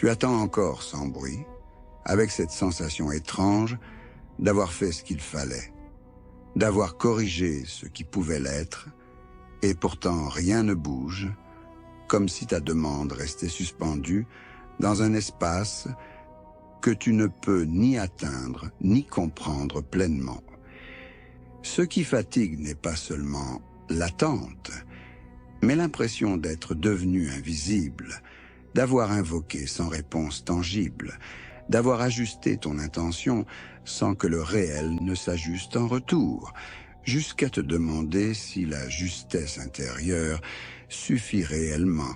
Tu attends encore sans bruit, avec cette sensation étrange d'avoir fait ce qu'il fallait, d'avoir corrigé ce qui pouvait l'être, et pourtant rien ne bouge, comme si ta demande restait suspendue dans un espace que tu ne peux ni atteindre ni comprendre pleinement. Ce qui fatigue n'est pas seulement l'attente, mais l'impression d'être devenu invisible, d'avoir invoqué sans réponse tangible, d'avoir ajusté ton intention sans que le réel ne s'ajuste en retour, jusqu'à te demander si la justesse intérieure suffit réellement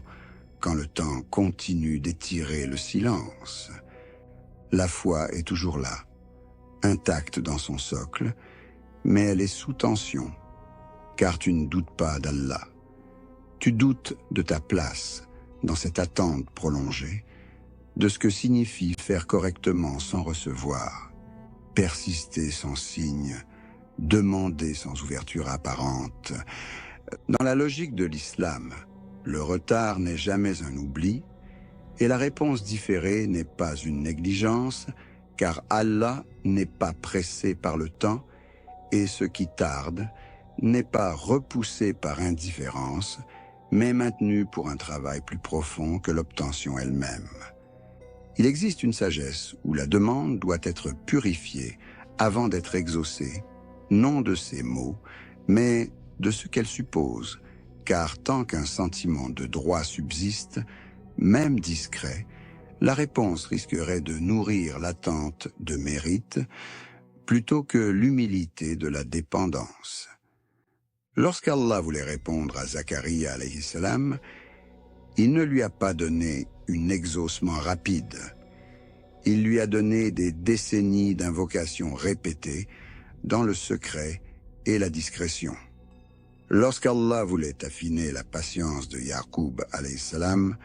quand le temps continue d'étirer le silence. La foi est toujours là, intacte dans son socle, mais elle est sous tension, car tu ne doutes pas d'Allah. Tu doutes de ta place dans cette attente prolongée, de ce que signifie faire correctement sans recevoir, persister sans signe, demander sans ouverture apparente. Dans la logique de l'islam, le retard n'est jamais un oubli, et la réponse différée n'est pas une négligence, car Allah n'est pas pressé par le temps, et ce qui tarde n'est pas repoussé par indifférence, mais maintenu pour un travail plus profond que l'obtention elle-même. Il existe une sagesse où la demande doit être purifiée avant d'être exaucée, non de ses mots, mais de ce qu'elle suppose, car tant qu'un sentiment de droit subsiste, même discret, la réponse risquerait de nourrir l'attente de mérite plutôt que l'humilité de la dépendance. Lorsqu'Allah voulait répondre à Zacharia alayhi salam, il ne lui a pas donné un exaucement rapide. Il lui a donné des décennies d'invocations répétées dans le secret et la discrétion. Lorsqu'Allah voulait affiner la patience de Yaqub alayhi salam,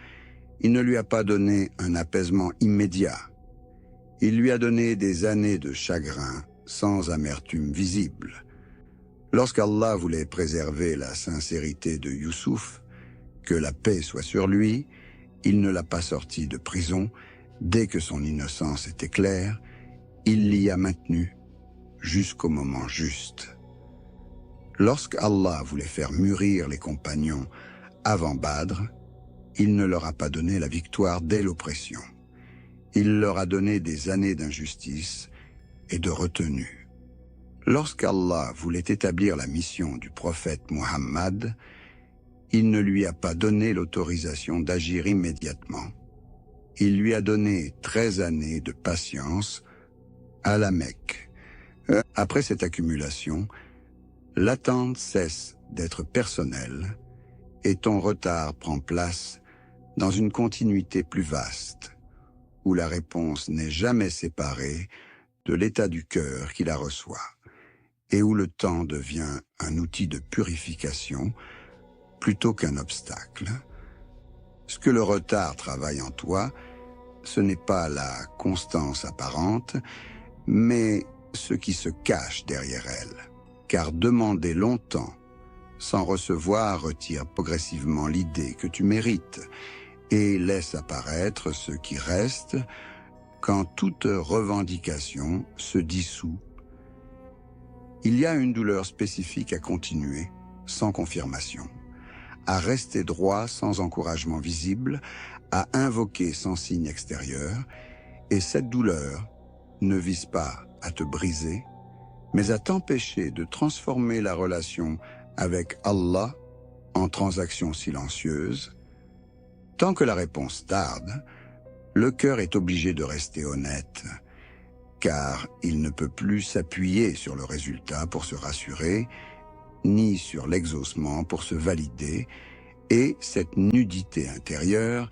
il ne lui a pas donné un apaisement immédiat. Il lui a donné des années de chagrin sans amertume visible. Lorsqu'Allah voulait préserver la sincérité de Youssouf, que la paix soit sur lui, il ne l'a pas sorti de prison. Dès que son innocence était claire, il l'y a maintenu jusqu'au moment juste. Lorsqu'Allah voulait faire mûrir les compagnons avant Badr, il ne leur a pas donné la victoire dès l'oppression. Il leur a donné des années d'injustice et de retenue. Lorsqu'Allah voulait établir la mission du prophète Muhammad, il ne lui a pas donné l'autorisation d'agir immédiatement. Il lui a donné 13 années de patience à la Mecque. Après cette accumulation, l'attente cesse d'être personnelle et ton retard prend place dans une continuité plus vaste, où la réponse n'est jamais séparée de l'état du cœur qui la reçoit, et où le temps devient un outil de purification plutôt qu'un obstacle. Ce que le retard travaille en toi, ce n'est pas la constance apparente, mais ce qui se cache derrière elle. Car demander longtemps sans recevoir retire progressivement l'idée que tu mérites et laisse apparaître ce qui reste quand toute revendication se dissout. Il y a une douleur spécifique à continuer sans confirmation, à rester droit sans encouragement visible, à invoquer sans signe extérieur, et cette douleur ne vise pas à te briser, mais à t'empêcher de transformer la relation avec Allah en transaction silencieuse. Tant que la réponse tarde, le cœur est obligé de rester honnête, car il ne peut plus s'appuyer sur le résultat pour se rassurer, ni sur l'exaucement pour se valider, et cette nudité intérieure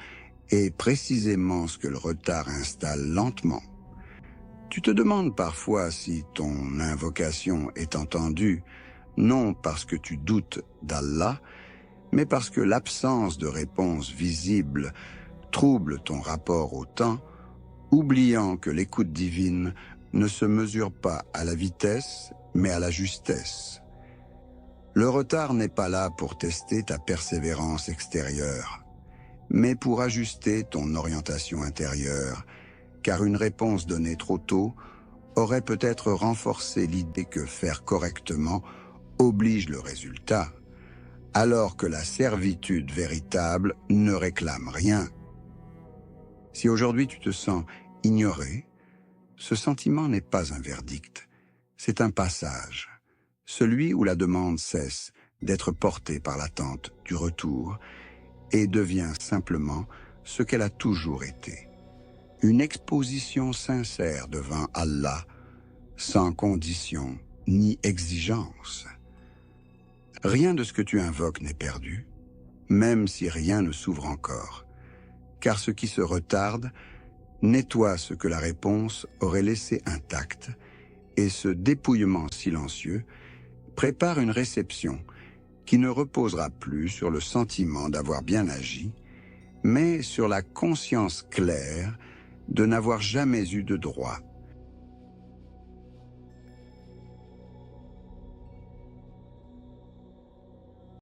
est précisément ce que le retard installe lentement. Tu te demandes parfois si ton invocation est entendue, non parce que tu doutes d'Allah, mais parce que l'absence de réponse visible trouble ton rapport au temps, oubliant que l'écoute divine ne se mesure pas à la vitesse, mais à la justesse. Le retard n'est pas là pour tester ta persévérance extérieure, mais pour ajuster ton orientation intérieure, car une réponse donnée trop tôt aurait peut-être renforcé l'idée que faire correctement oblige le résultat, alors que la servitude véritable ne réclame rien. Si aujourd'hui tu te sens ignoré, ce sentiment n'est pas un verdict, c'est un passage, celui où la demande cesse d'être portée par l'attente du retour et devient simplement ce qu'elle a toujours été. Une exposition sincère devant Allah, sans condition ni exigence. Rien de ce que tu invoques n'est perdu, même si rien ne s'ouvre encore, car ce qui se retarde nettoie ce que la réponse aurait laissé intact, et ce dépouillement silencieux prépare une réception qui ne reposera plus sur le sentiment d'avoir bien agi, mais sur la conscience claire de n'avoir jamais eu de droit